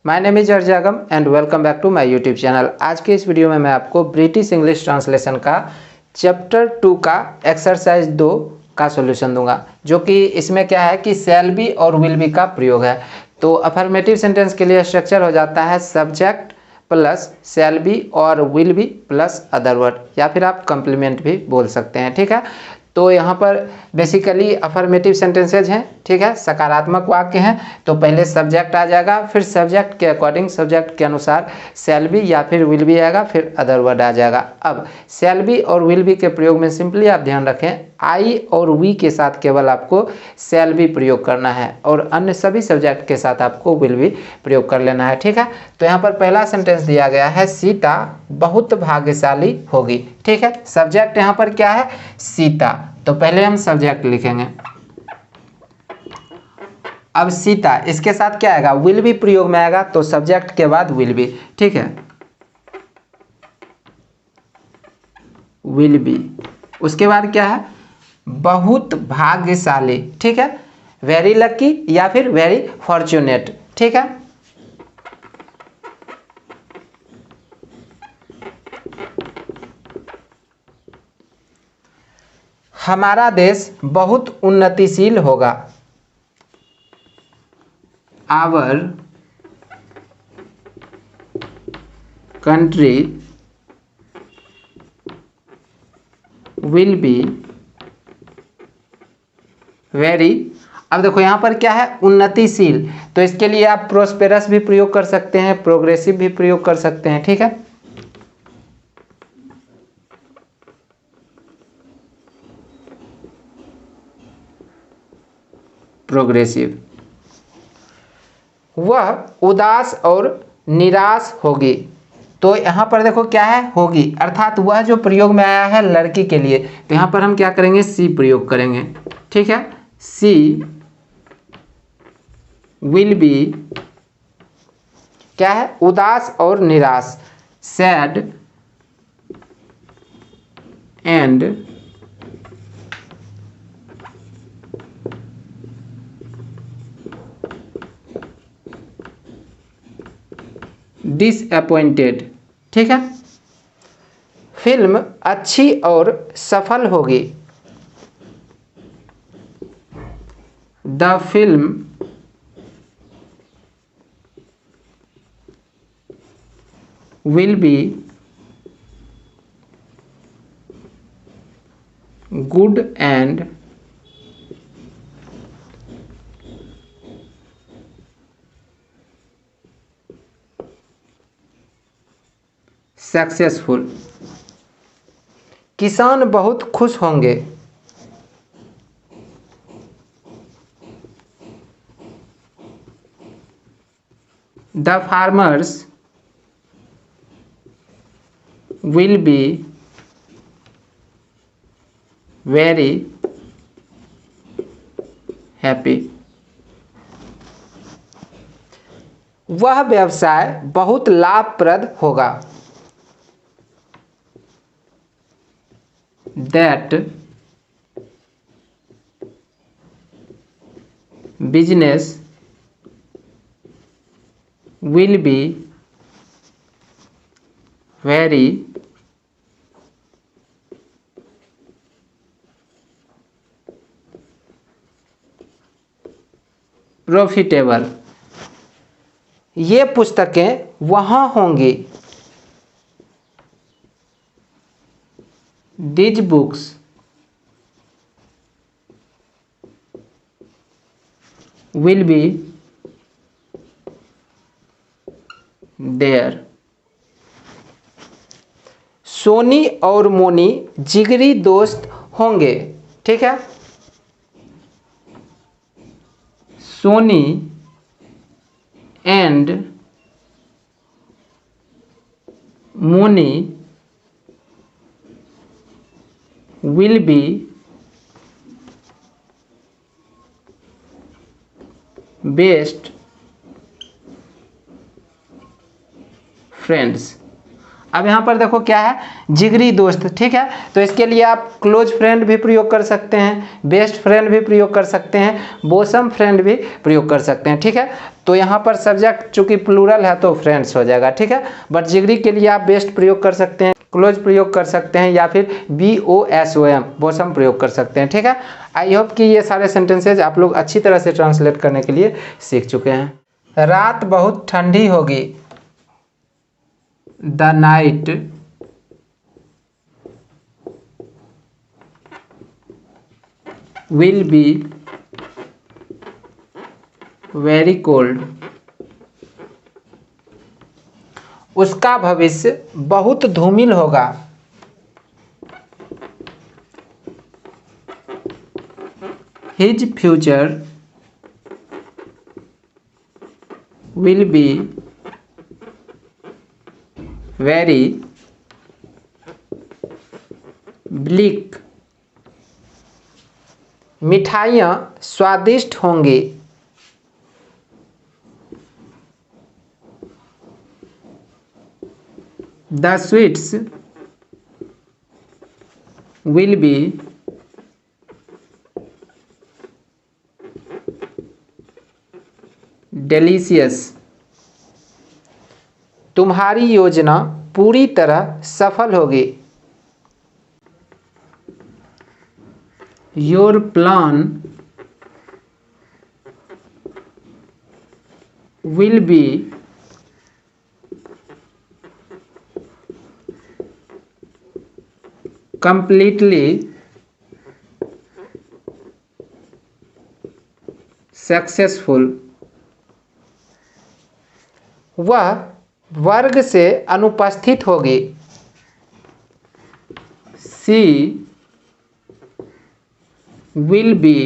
My name is अर्जागम and welcome back to my YouTube channel. आज के इस वीडियो में मैं आपको ब्रिटिश इंग्लिश ट्रांसलेशन का चैप्टर 2 का एक्सरसाइज 2 का सॉल्यूशन दूंगा, जो कि इसमें क्या है कि शैल बी और विल बी का प्रयोग है। तो अफर्मेटिव सेंटेंस के लिए स्ट्रक्चर हो जाता है सब्जेक्ट प्लस शैल बी और will be plus other word, या फिर आप कम्प्लीमेंट भी बोल सकते हैं। ठीक है, तो यहाँ पर बेसिकली अफर्मेटिव सेंटेंसेज हैं। ठीक है, सकारात्मक वाक्य हैं। तो पहले सब्जेक्ट आ जाएगा, फिर सब्जेक्ट के अकॉर्डिंग सब्जेक्ट के अनुसार शैल बी या फिर विल बी आएगा, फिर अदर वर्ड आ जाएगा। अब शैल बी और विल बी के प्रयोग में सिंपली आप ध्यान रखें, आई और वी के साथ केवल आपको शैल बी प्रयोग करना है और अन्य सभी सब्जेक्ट के साथ आपको विल बी प्रयोग कर लेना है। ठीक है, तो यहाँ पर पहला सेंटेंस दिया गया है, सीता बहुत भाग्यशाली होगी। ठीक है, सब्जेक्ट यहाँ पर क्या है? सीता। तो पहले हम सब्जेक्ट लिखेंगे। अब सीता, इसके साथ क्या आएगा? विल बी प्रयोग में आएगा, तो सब्जेक्ट के बाद विल बी। ठीक है, विल बी। उसके बाद क्या है? बहुत भाग्यशाली। ठीक है, वेरी लकी या फिर वेरी फॉर्चुनेट। ठीक है, हमारा देश बहुत उन्नतिशील होगा। Our country will be very. अब देखो यहाँ पर क्या है? उन्नतिशील। तो इसके लिए आप प्रोस्पेरस भी प्रयोग कर सकते हैं, प्रोग्रेसिव भी प्रयोग कर सकते हैं। ठीक है, प्रोग्रेसिव। वह उदास और निराश होगी। तो यहाँ पर देखो क्या है? होगी, अर्थात वह जो प्रयोग में आया है लड़की के लिए, तो यहाँ पर हम क्या करेंगे? सी प्रयोग करेंगे। ठीक है, सी विल बी क्या है? उदास और निराश, सैड एंड डिसअपॉइंटेड। ठीक है, फिल्म अच्छी और सफल होगी। The film will be good and successful. किसान बहुत खुश होंगे। The farmers will be very happy. वह व्यवसाय बहुत लाभप्रद होगा। That business will be very profitable। ये पुस्तकें वहाँ होंगी। These books will be there। Soni और मोनी जिगरी दोस्त होंगे। ठीक है, Soni and Moni will be best friends। अब यहाँ पर देखो क्या है, जिगरी दोस्त। ठीक है, तो इसके लिए आप क्लोज फ्रेंड भी प्रयोग कर सकते हैं, बेस्ट फ्रेंड भी प्रयोग कर सकते हैं, बोसम फ्रेंड भी प्रयोग कर सकते हैं। ठीक है, तो यहाँ पर सब्जेक्ट चूंकि प्लूरल है तो फ्रेंड्स हो जाएगा, ठीक है। बट जिगरी के लिए आप बेस्ट प्रयोग कर सकते हैं, क्लोज प्रयोग कर सकते हैं, या फिर BOSOM बोसम प्रयोग कर सकते हैं, ठीक है। आई होप कि ये सारे सेंटेंसेज आप लोग अच्छी तरह से ट्रांसलेट करने के लिए सीख चुके हैं। रात बहुत ठंडी होगी, the night will be very cold, उसका भविष्य बहुत धूमिल होगा, his future will be very bleak, मिठाइयाँ स्वादिष्ट होंगी, the sweets will be delicious, तुम्हारी योजना पूरी तरह सफल होगी, your plan will be completely successful, वह वर्ग से अनुपस्थित होगी, she will be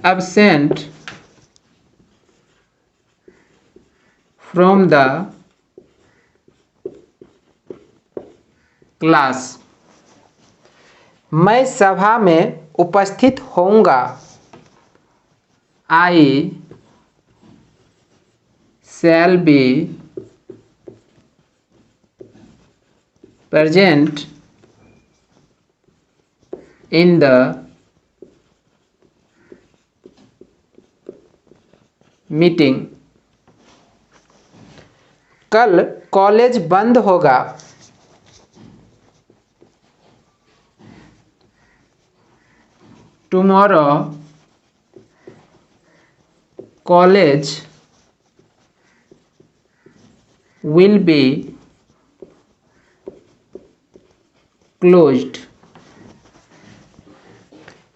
absent from the class, मैं सभा में उपस्थित होऊंगा, I shall be present in the meeting, कल कॉलेज बंद होगा, tomorrow college will be closed,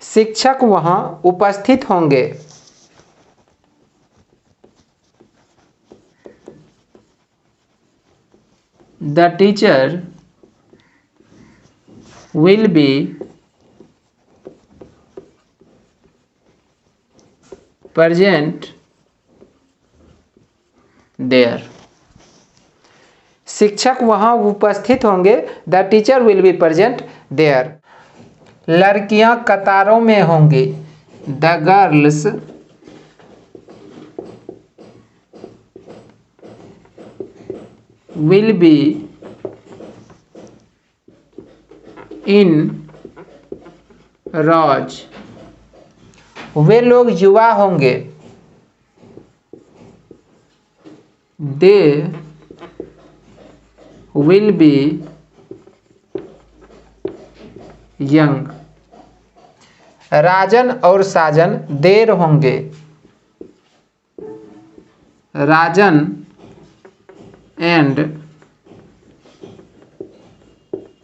शिक्षक वहां उपस्थित होंगे, the teacher will be present there, शिक्षक वहां उपस्थित होंगे, the teacher will be present there, लड़कियां कतारों में होंगी, the girls will be in rows, वे लोग युवा होंगे, they will be young, Rajan और साजन देर होंगे, Rajan and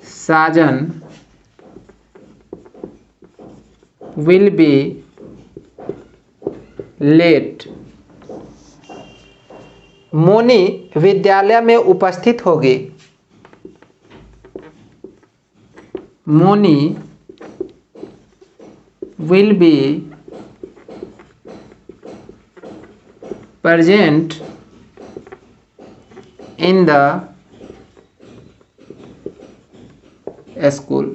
Sajan will be late, Moni विद्यालय में उपस्थित होगी, Moni will be present in the school,